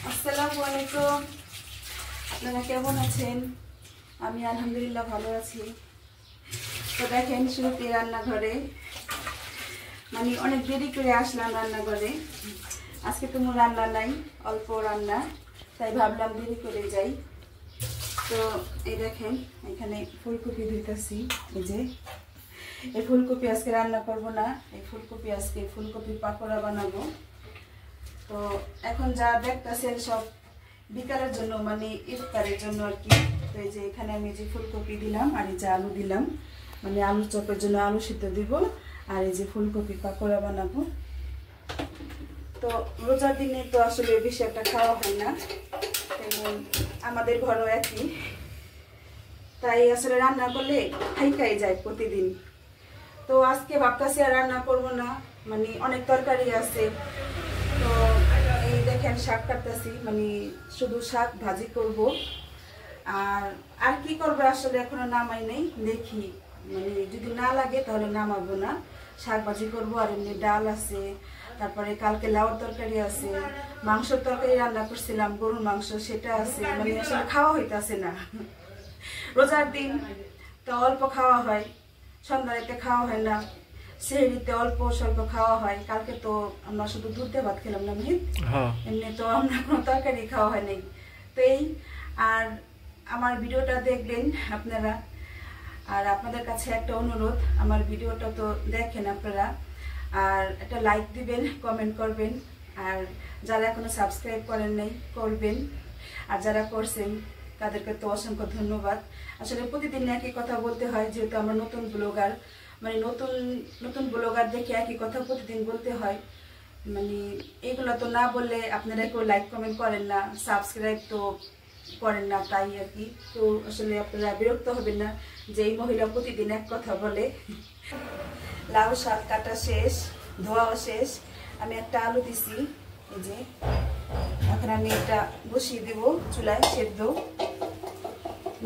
আসসালামু আলাইকুম। আপনারা কেমন আছেন? আমি আলহামদুলিল্লাহ ভালো আছি। তো দেখেন শুরুতে রান্নাঘরে মানে অনেক দেরি করে আসলাম রান্নাঘরে। আজকে তো কোনো রান্না নাই, অল্প রান্না, তাই ভাবলাম দেরি করে যাই। তো এই দেখেন এখানে ফুলকপি ধুইতেছি। এই যে এই ফুলকপি আজকে রান্না করব না, এই ফুলকপি আজকে ফুলকপি পাকোড়া বানাবো। তো এখন যা দেখতেছেন সব বিকালের জন্য, মানে ইফতারের জন্য আর কি। তো এই যে এখানে আমি যে ফুলকপি দিলাম আর এই যে আলু দিলাম, মানে আলু চপের জন্য আলু সিদ্ধ দিব, আর এই যে ফুলকপি পাকোড়া বানাবো। তো রোজার দিনে তো আসলে বেশি একটা খাওয়া হয় না, এবং আমাদের ঘরও একই, তাই আসলে রান্না করলে খাই যায় প্রতিদিন। তো আজকে ভাবতেছি আর রান্না করবো না, মানে অনেক তরকারি আছে। তো এই দেখেন শাক কাটতেছি, মানে শুধু শাক ভাজি করব। আর কি করবো আসলে এখনো নামাই নেই, দেখি মানে যদি না লাগে তাহলে নামাবো না। শাক ভাজি করবো, আর এমনি ডাল আছে, তারপরে কালকে লাউর তরকারি আছে, মাংসের তরকারি রান্না করছিলাম গরুর মাংস, সেটা আছে। মানে আসলে খাওয়া হইতেছে না, রোজার দিন তো অল্প খাওয়া হয়, সন্ধ্যাতে খাওয়া হয় না, সেহরিতে অল্প স্বল্প খাওয়া হয়। কালকে তো আমরা শুধু দুধ দিয়ে ভাত খেলাম না মিহিত, এমনি তো আমরা কোনো তরকারি খাওয়া হয় নাই। তো এই আর আমার ভিডিওটা দেখবেন আপনারা, আর আপনাদের কাছে একটা অনুরোধ, আমার ভিডিওটা তো দেখেন আপনারা, আর একটা লাইক দিবেন, কমেন্ট করবেন, আর যারা এখনো সাবস্ক্রাইব করেন নাই করবেন, আর যারা করছেন তাদেরকে তো অসংখ্য ধন্যবাদ। আসলে প্রতিদিন একই কথা বলতে হয়, যেহেতু আমরা নতুন ব্লগার, মানে নতুন ব্লগার দেখে একই কথা প্রতিদিন বলতে হয়। মানে এগুলো তো না বললে আপনারা কেউ লাইক কমেন্ট করেন না, সাবস্ক্রাইব তো করেন না, তাই আর কি। তো আসলে আপনারা বিরক্ত হবেন না যে এই মহিলা প্রতিদিন এক কথা বলে। লাউ শাক কাটা শেষ, ধোয়াও শেষ, আমি একটা আলু দিছি। এই যে এখন আমি এটা বসিয়ে দেবো চুলায় সেদ্ধ।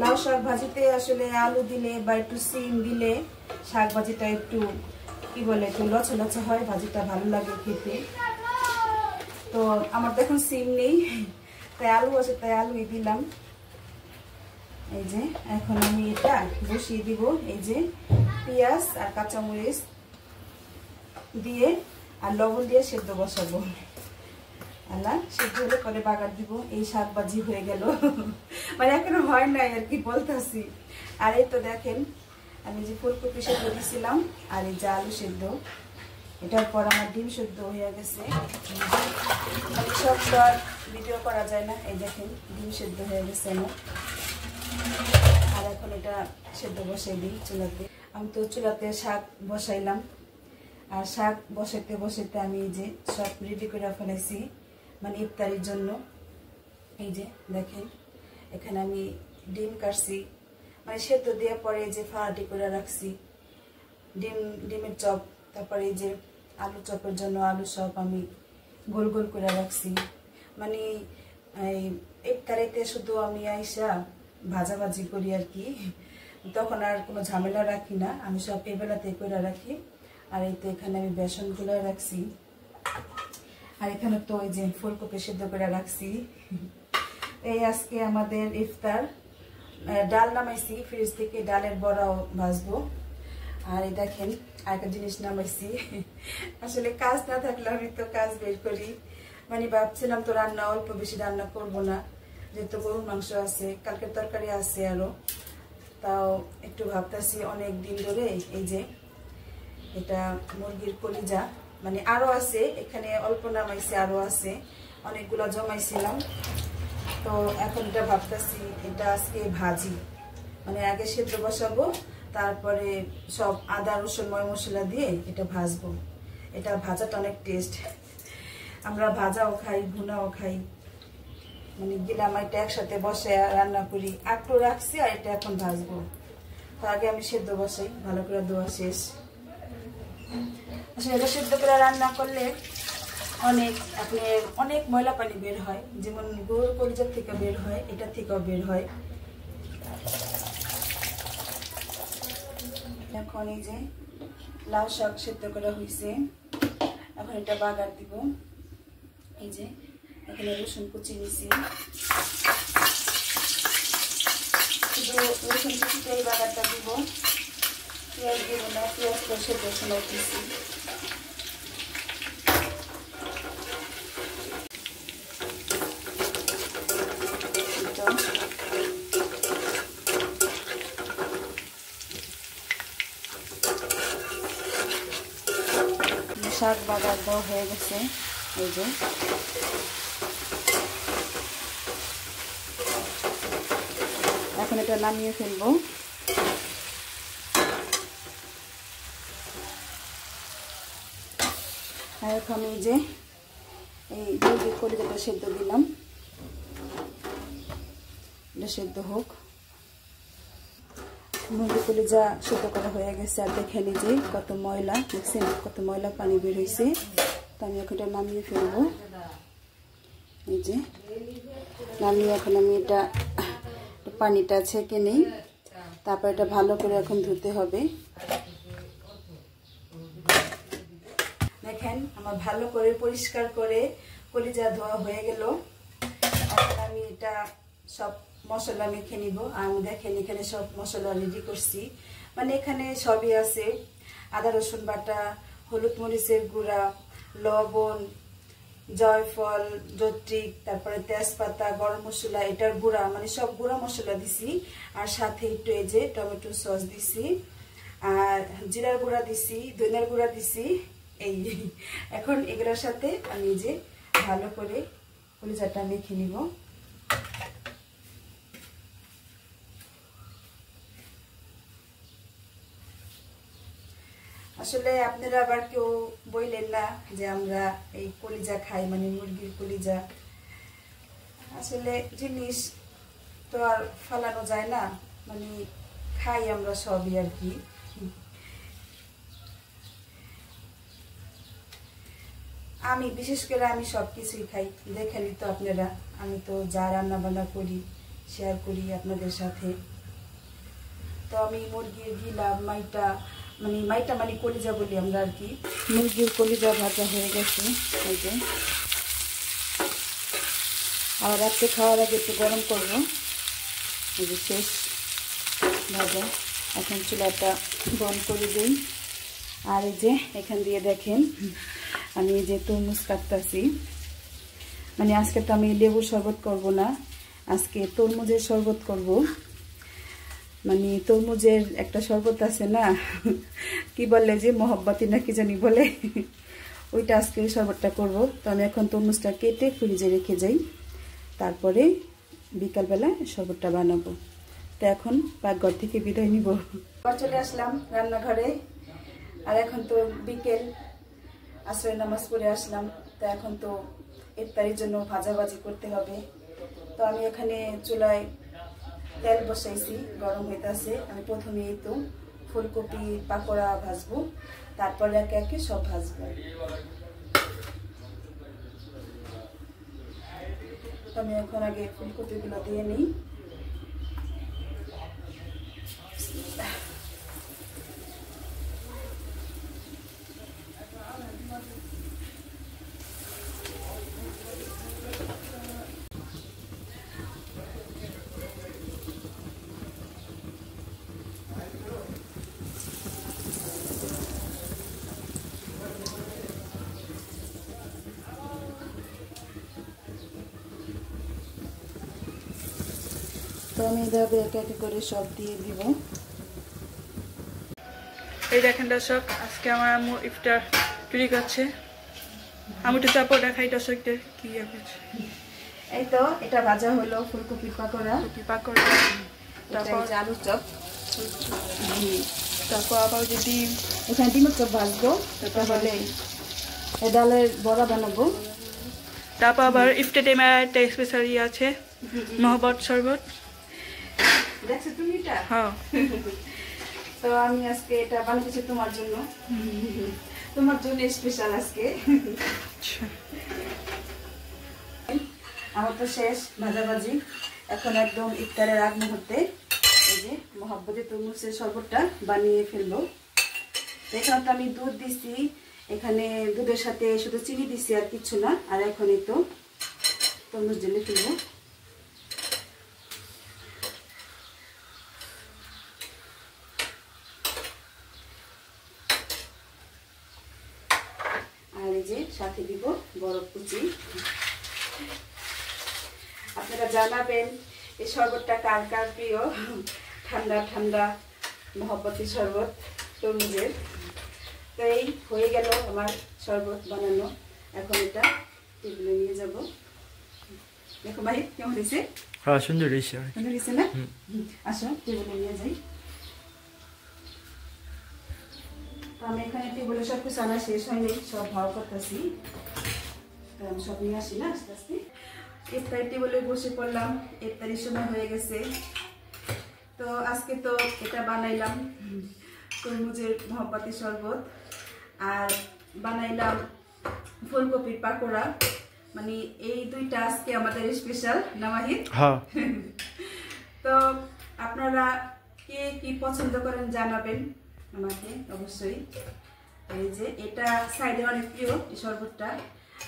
লাউ শাক ভাজিতে আসলে আলু দিলে বা একটু সিম দিলে শাক ভাজিটা একটু কি বলে, একটু লচা লচা হয়, ভাজিটা ভালো লাগে খেতে। তো আমার তো এখন সিম নেই, তাই আলু আছে, তাই আলুই দিলাম। এই যে এখন আমি এটা বসিয়ে দিব। এই যে পেঁয়াজ আর কাঁচামরিচ দিয়ে আর লবণ দিয়ে সেদ্ধ বসাবো। আল্লাহ সেদ্ধ হলে পরে বাগার দিব। এই শাক ভাজি হয়ে গেল, মানে এখনো হয় নাই আর কি বলতেছি। আর এই তো দেখেন আমি যে ফুলকপি সেদ্ধ দিয়েছিলাম, আর এই যে আলু সেদ্ধ, এটার পর আমার ডিম সেদ্ধ হয়ে গেছে। সব তো আর ভিডিও করা যায় না। এই দেখেন ডিম সেদ্ধ হয়ে গেছে আমার। আর এখন এটা সেদ্ধ বসাই দিই চুলাতে। আমি তো চুলাতে শাক বসাইলাম, আর শাক বসাইতে বসাইতে আমি এই যে সব রেডি করে ফেলাইছি, মানে ইফতারির জন্য। এই যে দেখেন এখানে আমি ডিম কাটছি, মানে সেদ্ধ দেওয়ার পরে যে ফাড়াটি করে রাখছি ডিমের চপ। তারপরে এই যে আলু চপের জন্য আলু চপ আমি গোল গোল করে রাখছি। মানে এই ইফতারিতে শুধু আমি আইসা ভাজাভাজি করি আর কি, তখন আর কোনো ঝামেলা রাখি না, আমি সব এই বেলাতে করে রাখি। আর এই তো এখানে আমি বেসন গুলো রাখছি, আর এখানে তো ওই যে ফুলকপি সেদ্ধ করে রাখছি। এই আজকে আমাদের ইফতার। ডাল নামাইছি ফ্রিজ থেকে, ডালের বড়াও ভাজবো। আর এই দেখেন আরেকটা জিনিস নামাইছি, আসলে কাজ না থাকলে আমি তো কাজ বের করি। মানে ভাবছিলাম তো রান্না অল্প বেশি রান্না করব না, যেহেতু গরুর মাংস আছে, কালকের তরকারি আছে আরো, তাও একটু ভাবতেছি অনেক দিন ধরে। এই যে এটা মুরগির কলিজা, মানে আরো আছে, এখানে অল্প নামাইছে, আরো আছে, অনেকগুলো জমাইছিলাম। তো এখন এটা ভাবতেছি এটা আজকে ভাজি, মানে আগে সেদ্ধ বসাবো, তারপরে সব আদা রসুন ময় মশলা দিয়ে এটা ভাজবো। এটা ভাজাটা অনেক টেস্ট, আমরা ভাজাও খাই ভুনাও খাই, মানে গিলাম এটা একসাথে বসে রান্না করি। একটু রাখছি আর এটা এখন ভাজবো। তো আগে আমি সেদ্ধ বসাই, ভালো করে ধোয়া শেষ। আসলে এটা সেদ্ধ করে রান্না করলে অনেক ময়লা পানি বের হয়, যেমন গরুর কলিজার থেকে বের হয়, এটা থেকেও বের হয়। এখন এই যে লাউ শাক সেদ্ধ করা হয়েছে, এখন এটা বাগার দিব। এই যে এখানে রসুন কুচি নিছি, শুধু রসুন কুচিটাই বাগারটা দিব, পেঁয়াজ দিব না, পেঁয়াজ তো সেদ্ধ সময় দিছি। শাক বাগার দেওয়া হয়ে গেছে, এই যে এখন এটা নামিয়ে ফেলবো। আর এখন এই যে এই মুরগির কলিজাটা সেদ্ধ দিলাম, এটা সেদ্ধ হোক। মুরগির কলিজা সেদ্ধ করা হয়ে গেছে। আর দেখে নিজে কত ময়লা, দেখছেন কত ময়লা পানি বের হয়েছে। তো আমি এখন এটা নামিয়ে ফেলবো, এই যে নামিয়ে এখন আমি এটা পানিটা ছেঁকে নিই, তারপর এটা ভালো করে এখন ধুতে হবে। দেখেন আমার ভালো করে পরিষ্কার করে কলিজা ধোয়া হয়ে গেল। এখন আমি এটা সব মশলা মেখে নিব। আমি দেখেন এখানে সব মশলা রেডি করছি, মানে এখানে সবই আছে, আদা রসুন বাটা, হলুদ মরিচের গুঁড়া, লবণ, জয়ফল, জৈত্রিক, তারপরে তেজপাতা, গরম মশলা, এটার গুঁড়া, মানে সব গুঁড়া মশলা দিছি। আর সাথে একটু এই যে টমেটো সস দিছি, আর জিরার গুঁড়া দিছি, ধনিয়ার গুঁড়া দিছি। এই এখন এগুলোর সাথে আমি যে ভালো করে কলিজাটা মেখে নিব। আসলে আপনারা আবার কেউ বললেন না যে আমরা এই কলিজা খাই, মানে মুরগির কলিজা। আসলে জিনিস তো আর ফালানো যায় না, মানে খাই আমরা সবই আর কি। আমি বিশেষ করে আমি সবকিছুই খাই, দেখেনি তো আপনারা, আমি তো যা রান্না বান্না করি শেয়ার করি আপনাদের সাথে। তো আমি মুরগির গিলা মাইটা, মানে কলিজা বলি আমরা আর কি। মুরগির কলিজা ভাজা হয়ে গেছে, এই যে আবার রাত্রে খাওয়ার আগে একটু গরম করবো। এই যে শেষ ভাজা, এখন চুলাটা বন্ধ করে দিই। আর এই যে এখান দিয়ে দেখেন আমি এই যে তরমুজ কাটতেছি, মানে আজকে তো আমি লেবুর শরবত করব না, আজকে তরমুজের শরবত করব। মানে তরমুজের একটা শরবত আছে না, কি বলে যে মহব্বতী না কি জানি বলে, ওইটা আজকে শরবতটা করব। তো আমি এখন তরমুজটা কেটে ফ্রিজে রেখে যাই, তারপরে বিকালবেলা শরবতটা বানাবো। তো এখন পাকঘর থেকে বিদায় নিব। আবার চলে আসলাম রান্নাঘরে। আর এখন তো বিকেল, আসরের নামাজ পড়ে আসলাম। তো এখন তো ইফতারির জন্য ভাজাভাজি করতে হবে। তো আমি এখানে চুলায় তেল বসাইছি, গরম হইতেছে। আমি প্রথমে এই তো ফুলকপি পাকোড়া ভাজবো, তারপরে একে একে সব ভাজবো। আমি এখন আগে ফুলকপিগুলো দিয়ে নিই। তো আমি এভাবে একে একে করে সব দিয়ে দিব। এই দেখেন দর্শক, আজকে আমার আম্মু ইফতার তৈরি করছে। আমি তো চাপড় দেখাই দর্শকদের কি করছে। এই তো এটা ভাজা হলো ফুলকপির পাকোড়া, তারপর আলুর চপ, তারপর আবার যদি এখানে ডিমের চপ ভাজবো, তাহলে ডালের বড়া বানাবো। তারপর আবার ইফতার টাইমে একটা স্পেশালি আছে মহব্বত শরবত। দেখছো তুমি এটা? হ্যাঁ। তো আমি আজকে এটা বানিয়েছি তোমার জন্য, তোমার জন্য স্পেশাল আজকে। আমার তো শেষ ভাজাভাজি, এখন একদম ইফতারের আগ মুহূর্তে এই যে মহব্বতে তরমুজের শরবতটা বানিয়ে ফেলবো। এখানে তো আমি দুধ দিচ্ছি, এখানে দুধের সাথে শুধু চিনি দিচ্ছি আর কিছু না। আর এখন এই তো তরমুজ ঢেলে ফেলবো। আর এই যে সাথে দিব বরফ কুচি। আপনারা জানাবেন এই শরবতটা কার কার প্রিয়। ঠান্ডা ঠান্ডা মহব্বতী শরবত তরমুজের। তো এই হয়ে গেল আমার শরবত বানানো। এখন এটা টেবিলে নিয়ে যাব। দেখো ভাই কেমন হয়েছে? হ্যাঁ সুন্দর হয়েছে। সুন্দর হয়েছে না? আসো টেবিলে নিয়ে যাই। আমি এখানে টেবিলে সব কিছু আনা শেষ হয়নি, সব ভাও করতেছি। আমি সব নিয়ে আসি না আস্তে আস্তে। ইফতারি টেবিলে বসে পড়লাম, ইফতারির সময় হয়ে গেছে। তো আজকে তো এটা বানাইলাম তরমুজের মহব্বতী শরবত, আর বানাইলাম ফুলকপির পাকোড়া। মানে এই দুইটা আজকে আমাদের স্পেশাল না মাহিদ? হ্যাঁ। তো আপনারা কে কি পছন্দ করেন জানাবেন আমাকে অবশ্যই। এই যে এটা সাইডে অনেক প্রিয় এই শরবতটা।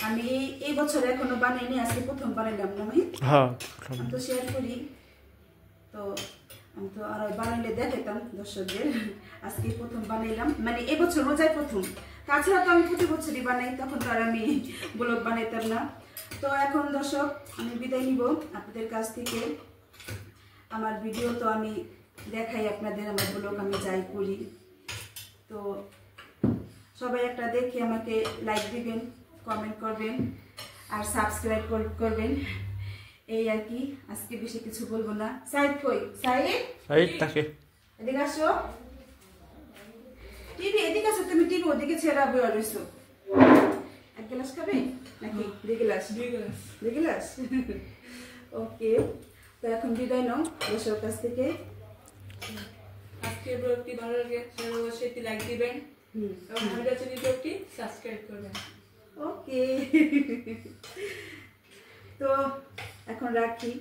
আমি এই বছর এখনো বানাইনি, আজকে প্রথম বানাইলাম না মাহিদ? হ্যাঁ আমি তো শেয়ার করি, তো আমি তো আর বানাইলে দেখাইতাম দর্শকদের। আজকে প্রথম বানাইলাম, মানে এবছর রোজায় প্রথম। তাছাড়া তো আমি প্রতি বছরই বানাই, তখন তো আর আমি ব্লগ বানাইতাম না। তো এখন দর্শক আমি বিদায় নিব আপনাদের কাছ থেকে। আমার ভিডিও তো আমি দেখাই আপনাদের, আমার ব্লগ আমি যাই করি। তো সবাই একটা দেখে আমাকে লাইক দিবেন, কমেন্ট করবেন আর সাবস্ক্রাইব করবেন। এই আর কি, আজকে বেশি কিছু বলবো না। সাইদ কই? সাইদ তাকে এদিকে আসো। টিভি এদিকে আসো, তুমি টিভি ওদিকে ছেড়া বয়ে রয়েছো। এক গ্লাস খাবে নাকি 2 গ্লাস? 2 গ্লাস। ওকে, তো এখন বিদায় নাও দর্শকের কাছ থেকে। আজকে ব্লগটি ভালো লাগে সেটি লাইক দিবেন এবং আমাদের চ্যানেলটি সাবস্ক্রাইব করবেন। ওকে, তো এখন রাখি।